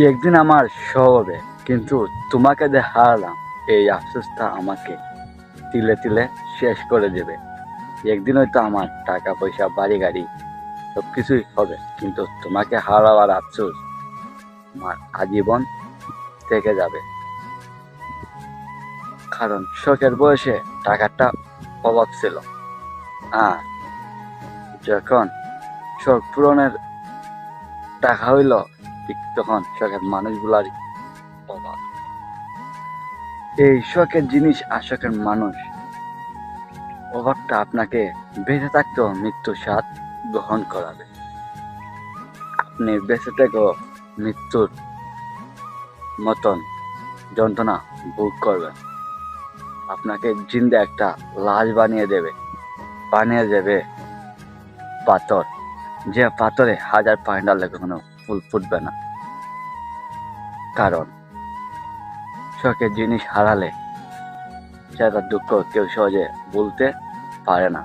একদিন আমার সব হবে, কিন্তু তোমাকে যে হারালাম এই আফসোসটা আমাকে তিলে তিলে শেষ করে দেবে। একদিন হয়তো আমার টাকা পয়সা বাড়ি গাড়ি সবকিছুই হবে, কিন্তু তোমাকে হারাবার আফসোস আমার আজীবন থেকে যাবে। কারণ শখের বয়সে টাকাটা অভাব ছিল, আর যখন শখ পূরণের টাকা হইল, ঠিক তখন শখের মানুষগুলার অভাব। এই শখের জিনিস আর শখের মানুষ অভাবটা আপনাকে বেঁচে থাকতেও মৃত্যুর স্বাদ গ্রহণ করাবে। আপনি বেঁচে থেকেও মৃত্যুর মতন যন্ত্রণা ভোগ করবেন। আপনাকে জিন্দা একটা লাশ বানিয়ে দেবে পাথর, যে পাথরে হাজার পানি ডাললে কখনো ফুল ফুটবে না। কারণ শখের জিনিস হারালে সেটা দুঃখ কেউ সহজে ভুলতে পারে না।